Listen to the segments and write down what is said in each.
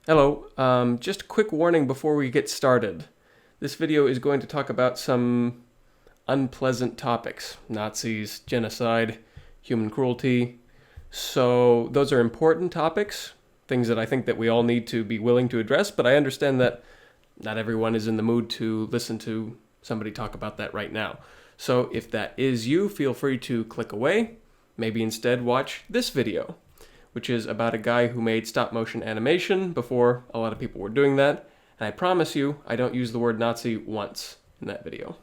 Hello, just a quick warning before we get started. This video is going to talk about some unpleasant topics. Nazis, genocide, human cruelty. So those are important topics, things that I think that we all need to be willing to address, but I understand that not everyone is in the mood to listen to somebody talk about that right now. So if that is you, feel free to click away. Maybe instead watch this video, which is about a guy who made stop-motion animation before a lot of people were doing that, and I promise you, I don't use the word Nazi once in that video.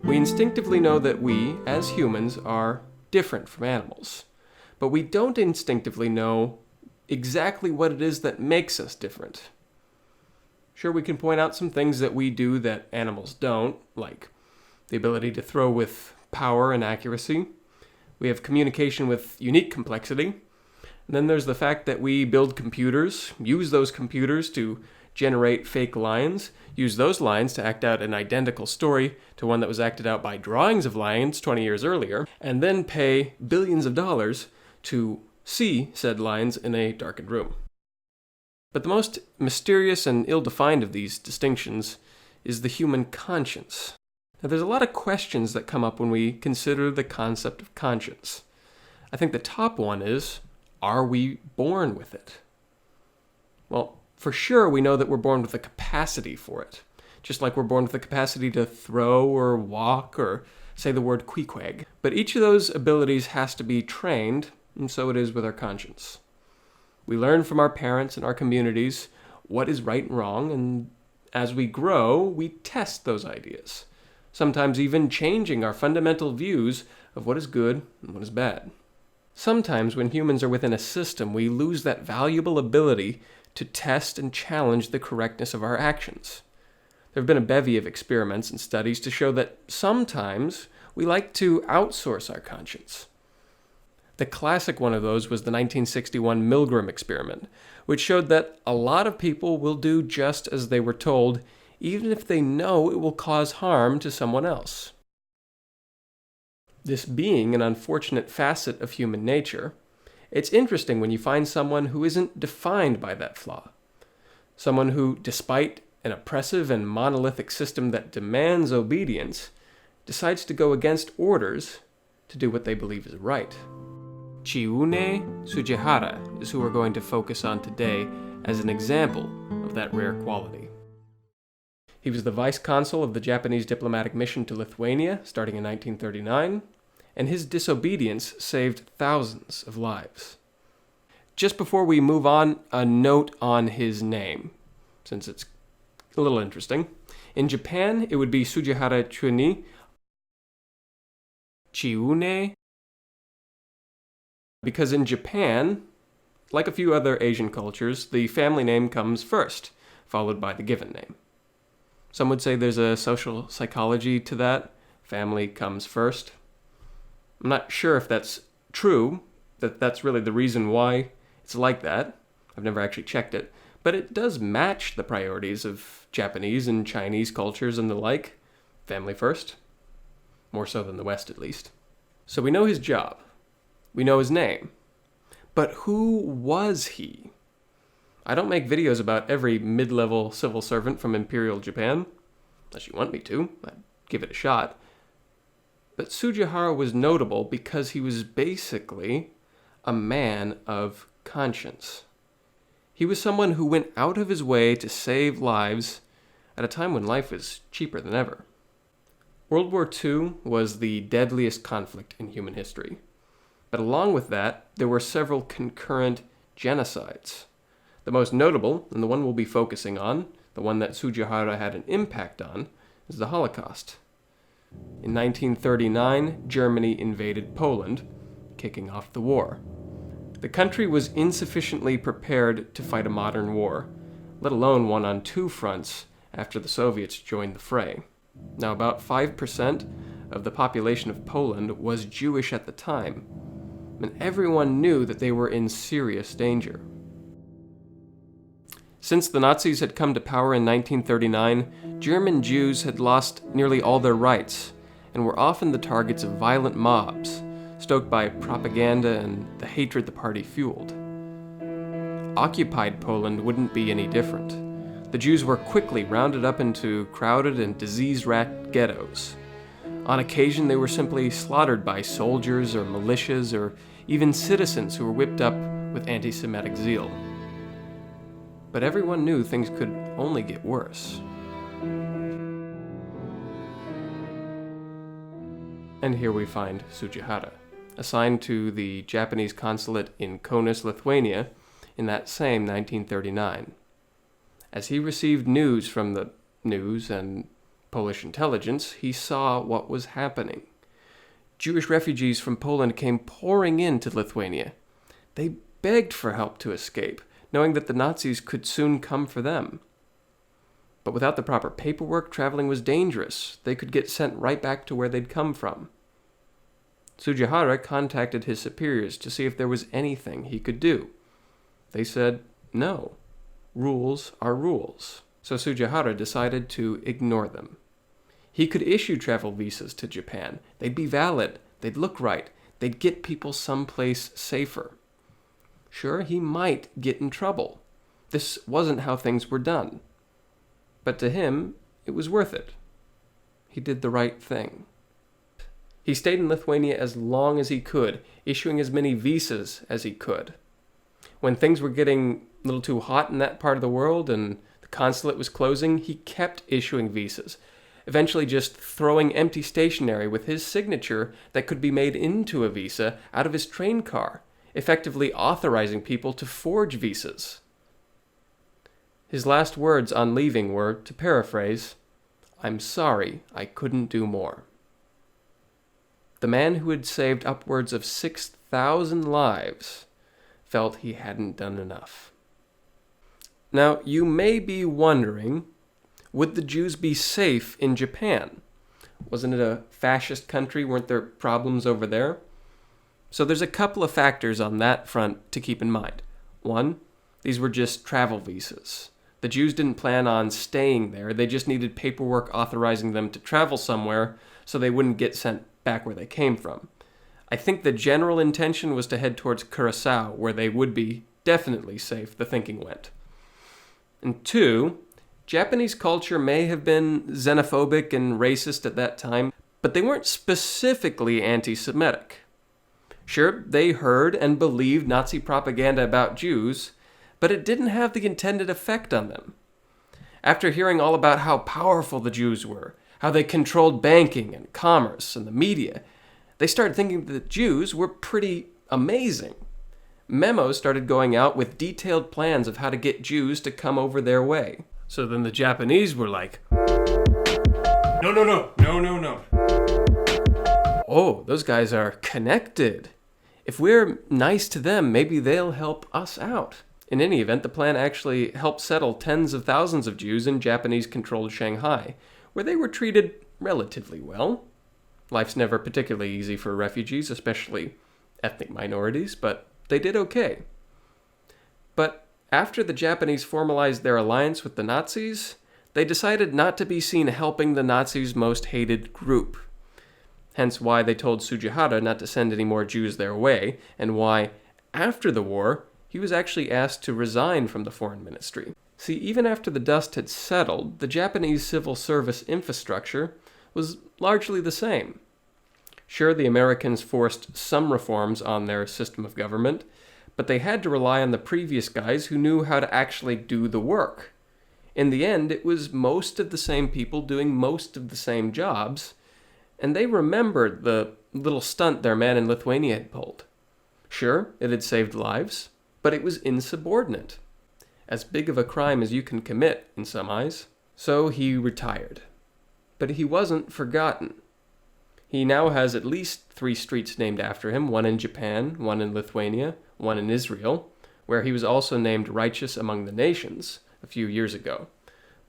We instinctively know that we, as humans, are different from animals, but we don't instinctively know exactly what it is that makes us different. Sure, we can point out some things that we do that animals don't, like the ability to throw with power and accuracy. We have communication with unique complexity. And then there's the fact that we build computers, use those computers to generate fake lines, use those lines to act out an identical story to one that was acted out by drawings of lions 20 years earlier, and then pay billions of dollars to see said lines in a darkened room. But the most mysterious and ill-defined of these distinctions is the human conscience. Now, there's a lot of questions that come up when we consider the concept of conscience. I think the top one is, are we born with it? Well, for sure we know that we're born with the capacity for it, just like we're born with the capacity to throw or walk or say the word queequeg. But each of those abilities has to be trained, and so it is with our conscience. We learn from our parents and our communities what is right and wrong, and as we grow, we test those ideas, sometimes even changing our fundamental views of what is good and what is bad. Sometimes when humans are within a system, we lose that valuable ability to test and challenge the correctness of our actions. There have been a bevy of experiments and studies to show that sometimes we like to outsource our conscience. The classic one of those was the 1961 Milgram experiment, which showed that a lot of people will do just as they were told, even if they know it will cause harm to someone else. This being an unfortunate facet of human nature, it's interesting when you find someone who isn't defined by that flaw. Someone who, despite an oppressive and monolithic system that demands obedience, decides to go against orders to do what they believe is right. Chiune Sugihara is who we're going to focus on today as an example of that rare quality. He was the vice consul of the Japanese diplomatic mission to Lithuania starting in 1939, and his disobedience saved thousands of lives. Just before we move on, a note on his name, since it's a little interesting. In Japan, it would be Sugihara Chiune, because in Japan, like a few other Asian cultures, the family name comes first, followed by the given name. Some would say there's a social psychology to that. Family comes first. I'm not sure if that's true, that that's really the reason why it's like that. I've never actually checked it. But it does match the priorities of Japanese and Chinese cultures and the like. Family first. More so than the West, at least. So we know his job. We know his name. But who was he? I don't make videos about every mid-level civil servant from Imperial Japan, unless you want me to. I'd give it a shot. But Sugihara was notable because he was basically a man of conscience. He was someone who went out of his way to save lives at a time when life was cheaper than ever. World War II was the deadliest conflict in human history. But along with that, there were several concurrent genocides. The most notable, and the one we'll be focusing on, the one that Sugihara had an impact on, is the Holocaust. In 1939, Germany invaded Poland, kicking off the war. The country was insufficiently prepared to fight a modern war, let alone one on two fronts after the Soviets joined the fray. Now, about 5% of the population of Poland was Jewish at the time, and everyone knew that they were in serious danger. Since the Nazis had come to power in 1939, German Jews had lost nearly all their rights and were often the targets of violent mobs, stoked by propaganda and the hatred the party fueled. occupied Poland wouldn't be any different. The Jews were quickly rounded up into crowded and disease-racked ghettos. On occasion, they were simply slaughtered by soldiers or militias or even citizens who were whipped up with anti-Semitic zeal. But everyone knew things could only get worse. And here we find Sugihara, assigned to the Japanese consulate in Kaunas, Lithuania, in that same 1939. As he received news from the news and Polish intelligence, he saw what was happening. Jewish refugees from Poland came pouring into Lithuania. They begged for help to escape, knowing that the Nazis could soon come for them. But without the proper paperwork, traveling was dangerous. They could get sent right back to where they'd come from. Sugihara contacted his superiors to see if there was anything he could do. They said, no, rules are rules. So Sugihara decided to ignore them. He could issue travel visas to Japan. They'd be valid, they'd look right, they'd get people someplace safer. Sure, he might get in trouble. This wasn't how things were done. But to him, it was worth it. He did the right thing. He stayed in Lithuania as long as he could, issuing as many visas as he could. When things were getting a little too hot in that part of the world and the consulate was closing, he kept issuing visas, eventually just throwing empty stationery with his signature that could be made into a visa out of his train car, effectively authorizing people to forge visas. His last words on leaving were, to paraphrase, "I'm sorry, I couldn't do more." The man who had saved upwards of 6,000 lives felt he hadn't done enough. Now, you may be wondering, would the Jews be safe in Japan? Wasn't it a fascist country? Weren't there problems over there? So there's a couple of factors on that front to keep in mind. One, these were just travel visas. The Jews didn't plan on staying there. They just needed paperwork authorizing them to travel somewhere so they wouldn't get sent back where they came from. I think the general intention was to head towards Curacao, where they would be definitely safe, the thinking went. And two, Japanese culture may have been xenophobic and racist at that time, but they weren't specifically anti-Semitic. Sure, they heard and believed Nazi propaganda about Jews, but it didn't have the intended effect on them. After hearing all about how powerful the Jews were, how they controlled banking and commerce and the media, they started thinking that the Jews were pretty amazing. Memos started going out with detailed plans of how to get Jews to come over their way. So then the Japanese were like, no. Oh, those guys are connected. If we're nice to them, maybe they'll help us out. In any event, the plan actually helped settle tens of thousands of Jews in Japanese-controlled Shanghai, where they were treated relatively well. Life's never particularly easy for refugees, especially ethnic minorities, but they did okay. But after the Japanese formalized their alliance with the Nazis, they decided not to be seen helping the Nazis' most hated group. Hence why they told Sugihara not to send any more Jews their way, and why, after the war, he was actually asked to resign from the foreign ministry. See, even after the dust had settled, the Japanese civil service infrastructure was largely the same. Sure, the Americans forced some reforms on their system of government, but they had to rely on the previous guys who knew how to actually do the work. In the end, it was most of the same people doing most of the same jobs, and they remembered the little stunt their man in Lithuania had pulled. Sure, it had saved lives, but it was insubordinate. As big of a crime as you can commit, in some eyes. So he retired. But he wasn't forgotten. He now has at least 3 streets named after him, one in Japan, one in Lithuania, one in Israel, where he was also named Righteous Among the Nations a few years ago.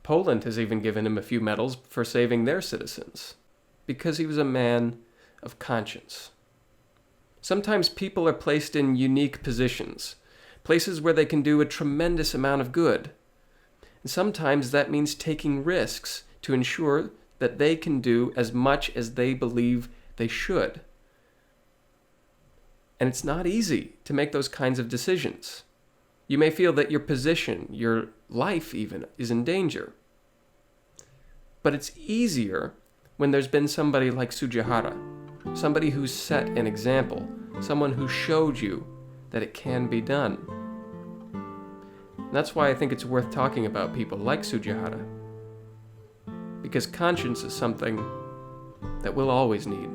Poland has even given him a few medals for saving their citizens, because he was a man of conscience. Sometimes people are placed in unique positions, places where they can do a tremendous amount of good. And sometimes that means taking risks to ensure that they can do as much as they believe they should. And it's not easy to make those kinds of decisions. You may feel that your position, your life even, is in danger. But it's easier when there's been somebody like Sugihara, somebody who's set an example, someone who showed you that it can be done. And that's why I think it's worth talking about people like Sugihara, because conscience is something that we'll always need.